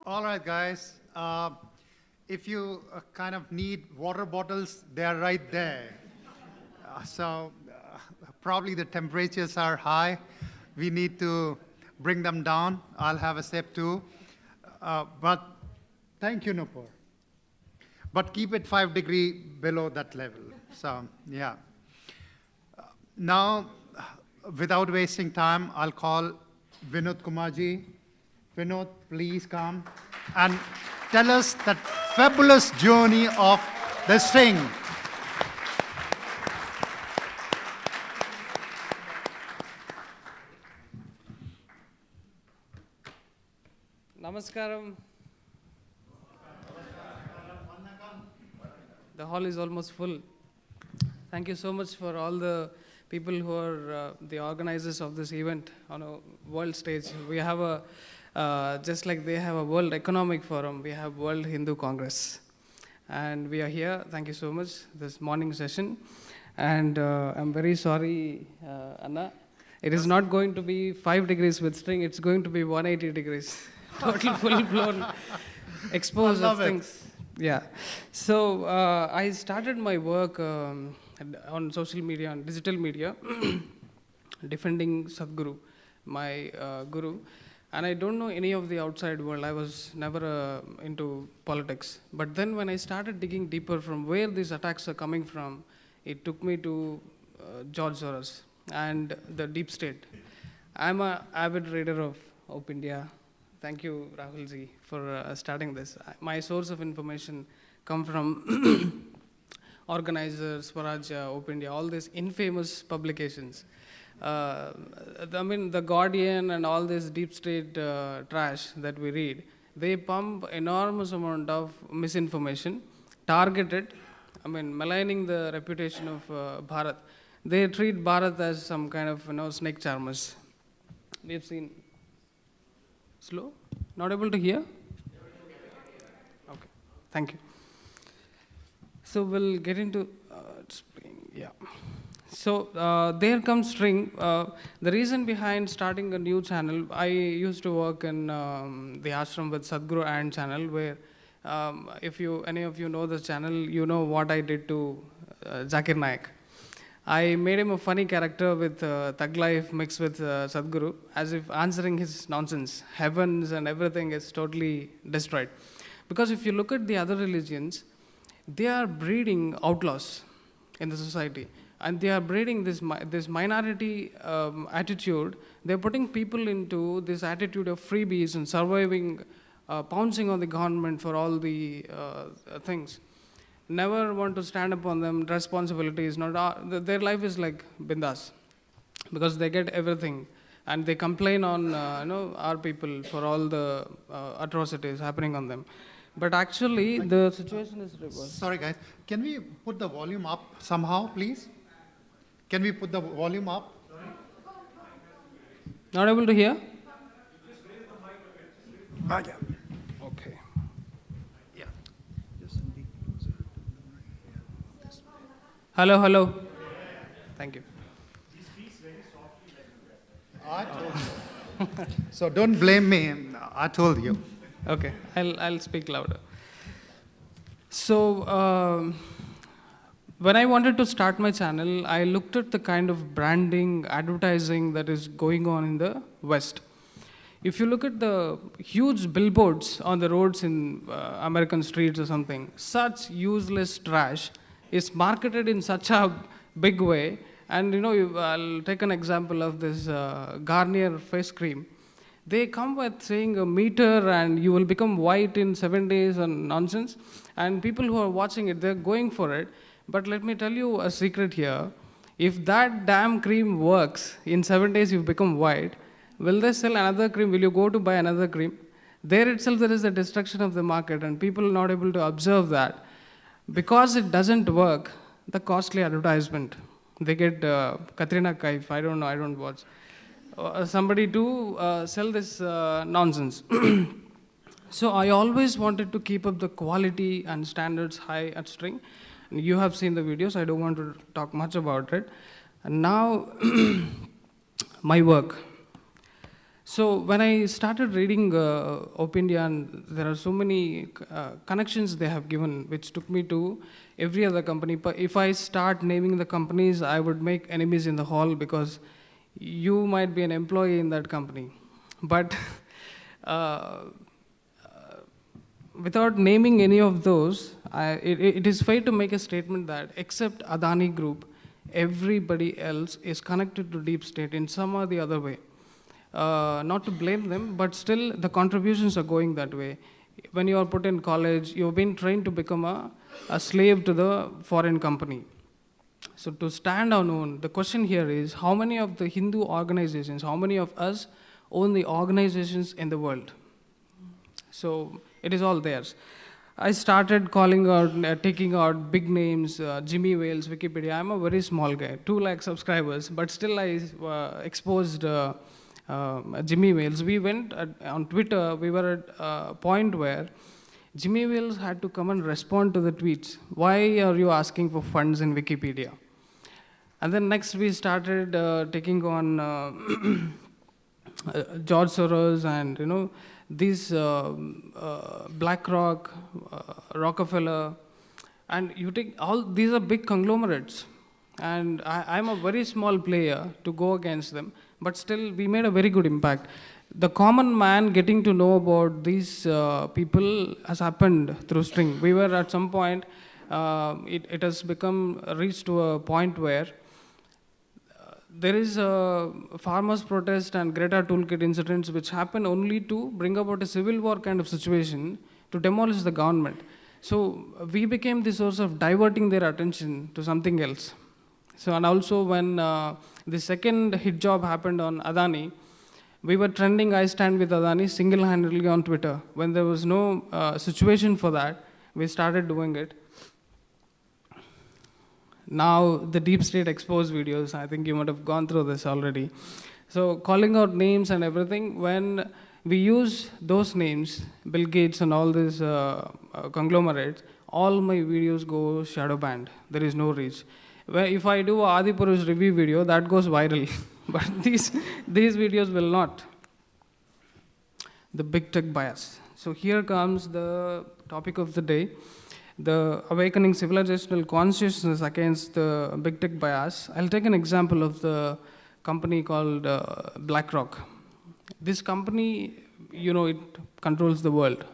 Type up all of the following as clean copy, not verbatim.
All right, guys. If you kind of need water bottles, they are right there. Probably the temperatures are high. We need to bring them down. I'll have a sip too. But thank you, Nupur. But keep it 5 degrees below that level. So, yeah. Now, without wasting time, I'll call Vinodh Kumar ji. Vinodh, please come and tell us that fabulous journey of the string. Namaskaram. The hall is almost full. Thank you so much for all the people who are the organizers of this event on a world stage. We have a, just like they have a World Economic Forum, we have World Hindu Congress. And we are here, thank you so much, this morning session. And I'm very sorry, Anna. It is not going to be 5 degrees with string, it's going to be 180 degrees. Total full-blown expose of things. Yeah. So I started my work on social media, on digital media, defending Sadhguru, my guru. And I don't know any of the outside world. I was never into politics. But then when I started digging deeper from where these attacks are coming from, it took me to George Soros and the deep state. I'm an avid reader of Op India. Thank you, Rahulji, for starting this. My source of information come from organizers, Swarajya, Op India, all these infamous publications. I mean, The Guardian and all this deep state trash that we read, they pump enormous amount of misinformation, targeted, I mean, maligning the reputation of Bharat. They treat Bharat as some kind of, snake charmers. We've seen. Slow? Not able to hear? Okay, thank you. So we'll get into spring, yeah. So there comes string. The reason behind starting a new channel, I used to work in the ashram with Sadhguru and channel, where if any of you know the channel, you know what I did to Zakir Naik. I made him a funny character with Thug Life mixed with Sadhguru, as if answering his nonsense. Heavens and everything is totally destroyed. Because if you look at the other religions, they are breeding outlaws in the society. And they are breeding this minority attitude. They're putting people into this attitude of freebies and surviving, pouncing on the government for all the things. Never want to stand up on them, responsibilities, their life is like bindas, because they get everything, and they complain on our people for all the atrocities happening on them. But actually, the situation is reversed. Sorry guys, can we put the volume up somehow, please? Can we put the volume up? Not able to hear? Okay. Okay. Hello, hello. Thank you. He speaks very softly. I told you. So don't blame me. I told you. Okay, I'll speak louder. So when I wanted to start my channel, I looked at the kind of branding, advertising that is going on in the West. If you look at the huge billboards on the roads in American streets or something, such useless trash is marketed in such a big way. And I'll take an example of this Garnier face cream. They come with saying a meter and you will become white in 7 days and nonsense. And people who are watching it, they're going for it. But let me tell you a secret here. If that damn cream works, in 7 days you become white, will they sell another cream? Will you go to buy another cream? There itself there is a destruction of the market, and people are not able to observe that. Because it doesn't work, the costly advertisement. They get Katrina Kaif, I don't know, I don't watch. Somebody to sell this nonsense. So I always wanted to keep up the quality and standards high at string. You have seen the videos, I don't want to talk much about it. And now, my work. So when I started reading Opinion, there are so many connections they have given, which took me to every other company. But if I start naming the companies, I would make enemies in the hall because you might be an employee in that company. But uh, without naming any of those, it is fair to make a statement that except Adani Group, everybody else is connected to deep state in some or the other way. Not to blame them, but still the contributions are going that way. When you are put in college, you've been trained to become a slave to the foreign company. So to stand on own, the question here is how many of the Hindu organizations, how many of us own the organizations in the world? So it is all theirs. I started calling out, taking out big names, Jimmy Wales, Wikipedia. I'm a very small guy, 2 lakh subscribers, but still I exposed Jimmy Wales. We went on Twitter, we were at a point where Jimmy Wales had to come and respond to the tweets. Why are you asking for funds in Wikipedia? And then next we started taking on George Soros and these BlackRock, Rockefeller, and you take all these are big conglomerates, and I'm a very small player to go against them, but still we made a very good impact. The common man getting to know about these people has happened through string. We were at some point, it has become reached to a point where there is a farmers' protest and Greta Toolkit incidents which happen only to bring about a civil war kind of situation to demolish the government. So we became the source of diverting their attention to something else. So and also when the second hit job happened on Adani, we were trending I stand with Adani single-handedly on Twitter. When there was no situation for that, we started doing it. Now the deep state exposed videos, I think you might have gone through this already. So calling out names and everything, when we use those names, Bill Gates and all these conglomerates, all my videos go shadow banned. There is no reach. Where if I do a Adipurush review video, that goes viral. But these videos will not. The big tech bias. So here comes the topic of the day. The awakening civilizational consciousness against the big tech bias. I'll take an example of the company called BlackRock. This company, it controls the world.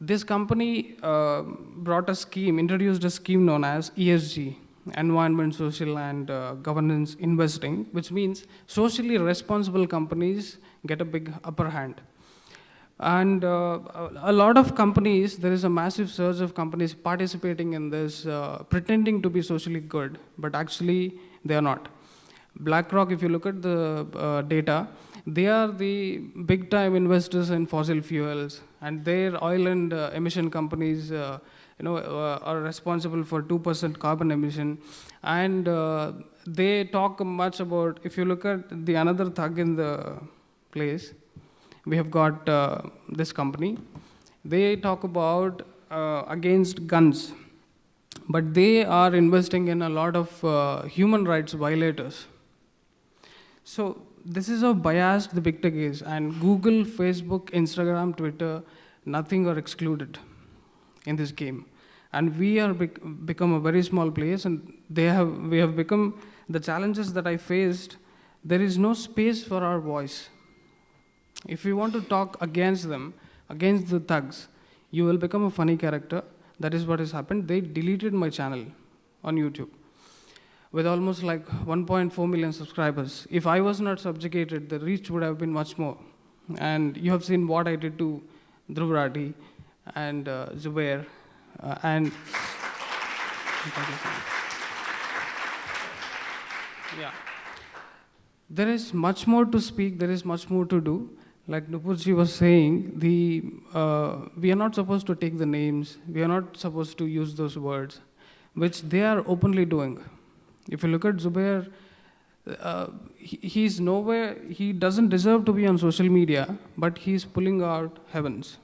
This company introduced a scheme known as ESG, Environment, Social and Governance Investing, which means socially responsible companies get a big upper hand. And a lot of companies, there is a massive surge of companies participating in this, pretending to be socially good, but actually they are not. BlackRock, if you look at the data, they are the big time investors in fossil fuels, and their oil and emission companies are responsible for 2% carbon emission. And they talk much about, if you look at the another thug in the place, we have got this company. They talk about against guns, but they are investing in a lot of human rights violators. So this is how biased the big tech is, and Google, Facebook, Instagram, Twitter, nothing are excluded in this game. And we are become a very small place, and we have become the challenges that I faced. There is no space for our voice. If you want to talk against them, against the thugs, you will become a funny character. That is what has happened. They deleted my channel on YouTube with almost like 1.4 million subscribers. If I was not subjugated, the reach would have been much more. And you have seen what I did to Dhruv Rathi and Zubair and yeah. There is much more to speak. There is much more to do. Like Nupurji was saying, we are not supposed to take the names. We are not supposed to use those words, which they are openly doing. If you look at Zubair, he's nowhere, he doesn't deserve to be on social media, but he's pulling out heavens,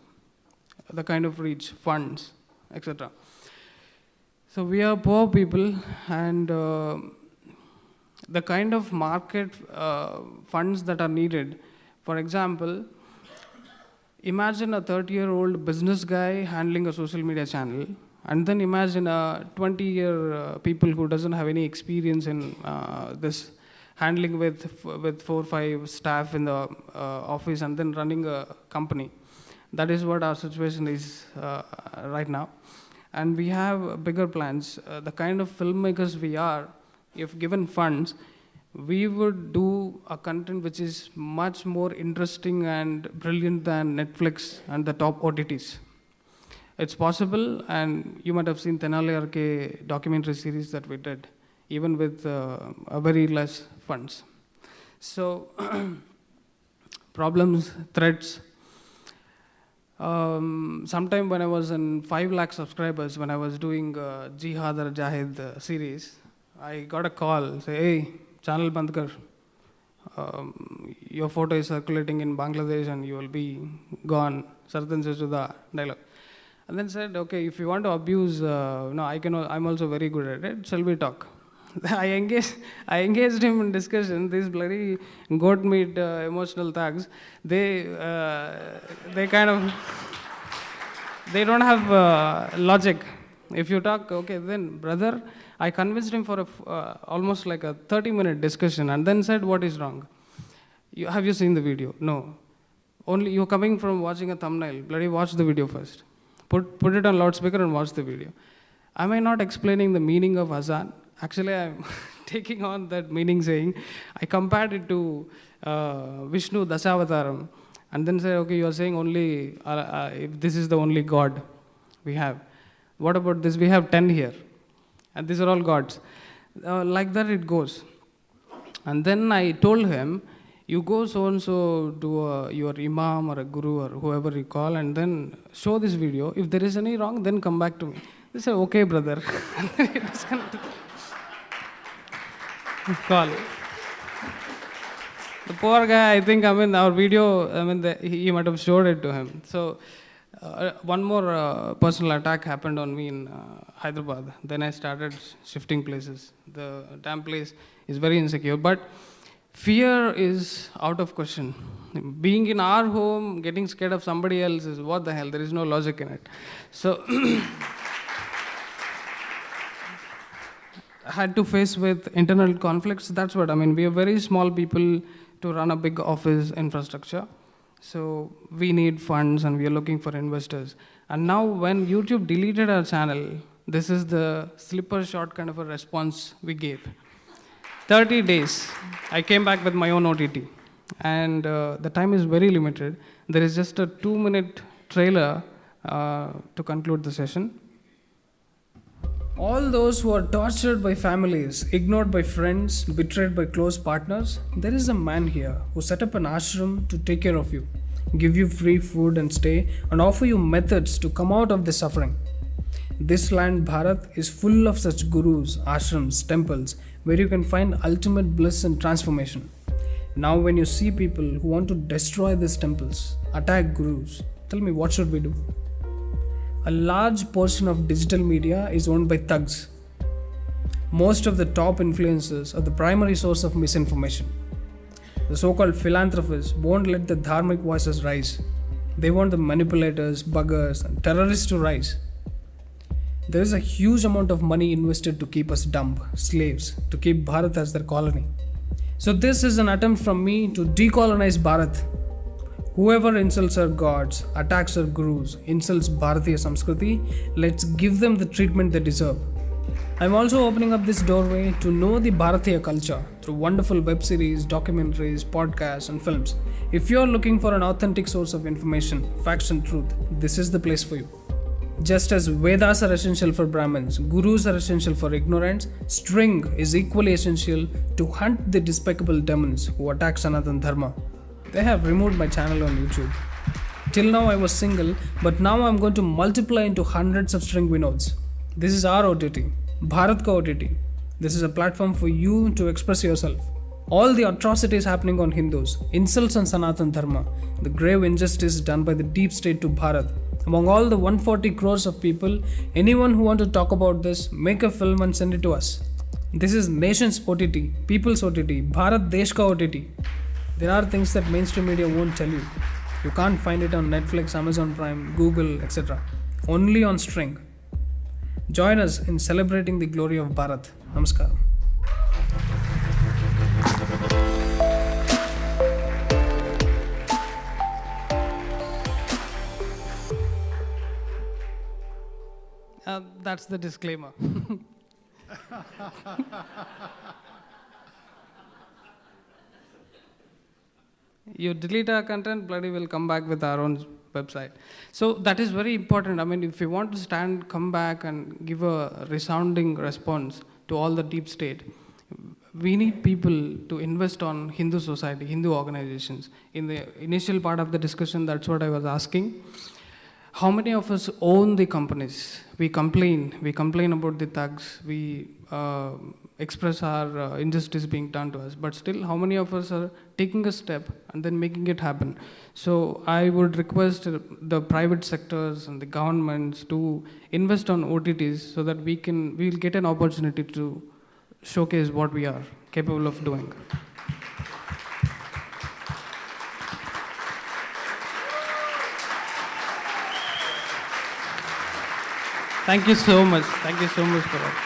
the kind of reach, funds, etc. So we are poor people, and the kind of market funds that are needed For example, imagine a 30-year-old business guy handling a social media channel, and then imagine a 20-year people who doesn't have any experience in this handling with 4 or 5 staff in the office and then running a company. That is what our situation is right now. And we have bigger plans. The kind of filmmakers we are, if given funds, we would do a content which is much more interesting and brilliant than Netflix and the top OTTs. It's possible, and you might have seen Tenali RK documentary series that we did, even with a very less funds. So, problems, threats. Sometime when I was in 5 lakh subscribers, when I was doing Jihad or Jahid series, I got a call, say, hey, channel band kar. Your photo is circulating in Bangladesh and you will be gone. Sardan se juda dialogue. And then said, okay, if you want to abuse, I'm also very good at it. Shall we talk? I engaged him in discussion. These bloody goat meat emotional thugs, they don't have logic. If you talk, okay, then brother, I convinced him for almost like a 30-minute discussion, and then said, what is wrong? Have you seen the video? No. Only you're coming from watching a thumbnail. Bloody watch the video first. Put it on loudspeaker and watch the video. Am I not explaining the meaning of azan? Actually, I'm taking on that meaning, saying, I compared it to Vishnu Dasavataram, and then say, okay, you are saying only, if this is the only God we have. What about this? We have 10 here, and these are all gods. Like that it goes. And then I told him, you go so-and-so to your imam or a guru or whoever you call, and then show this video. If there is any wrong, then come back to me. They say, okay, brother. And then he disconnected. Call. The poor guy, I think, our video, he might have showed it to him. So, one more personal attack happened on me in Hyderabad. Then I started shifting places. The damn place is very insecure. But fear is out of question. Being in our home, getting scared of somebody else is what the hell? There is no logic in it. So, had to face with internal conflicts. That's what we are very small people to run a big office infrastructure. So we need funds and we are looking for investors. And now when YouTube deleted our channel, this is the slipper shot kind of a response we gave. 30 days, I came back with my own OTT. And the time is very limited. There is just a 2-minute trailer to conclude the session. All those who are tortured by families, ignored by friends, betrayed by close partners, there is a man here who set up an ashram to take care of you, give you free food and stay, and offer you methods to come out of the suffering. This land, Bharat, is full of such gurus, ashrams, temples, where you can find ultimate bliss and transformation. Now when you see people who want to destroy these temples, attack gurus, tell me, what should we do? A large portion of digital media is owned by thugs. Most of the top influencers are the primary source of misinformation. The so-called philanthropists won't let the dharmic voices rise. They want the manipulators, buggers, and terrorists to rise. There is a huge amount of money invested to keep us dumb, slaves, to keep Bharat as their colony. So this is an attempt from me to decolonize Bharat. Whoever insults our gods, attacks our gurus, insults Bharatiya Samskriti, let's give them the treatment they deserve. I'm also opening up this doorway to know the Bharatiya culture through wonderful web series, documentaries, podcasts, and films. If you're looking for an authentic source of information, facts and truth, this is the place for you. Just as Vedas are essential for Brahmins, Gurus are essential for ignorance, string is equally essential to hunt the despicable demons who attack Sanatana Dharma. They have removed my channel on YouTube. Till now I was single, but now I'm going to multiply into hundreds of string Vinods. This is our OTT, Bharat Ka OTT. This is a platform for you to express yourself. All the atrocities happening on Hindus, insults on Sanatana Dharma, the grave injustice done by the deep state to Bharat. Among all the 140 crores of people, anyone who want to talk about this, make a film and send it to us. This is Nation's OTT, People's OTT, Bharat Desh Ka OTT. There are things that mainstream media won't tell you. You can't find it on Netflix, Amazon Prime, Google, etc. Only on String. Join us in celebrating the glory of Bharat. Namaskaram. That's the disclaimer. You delete our content, bloody will come back with our own website. So that is very important. I mean, if you want to stand, come back and give a resounding response to all the deep state, we need people to invest on Hindu society, Hindu organizations. In the initial part of the discussion, that's what I was asking. How many of us own the companies? We complain about the thugs, we express our injustice being done to us, but still how many of us are taking a step and then making it happen? So I would request the private sectors and the governments to invest on OTTs so that we'll get an opportunity to showcase what we are capable of doing. Thank you so much. Thank you so much for that.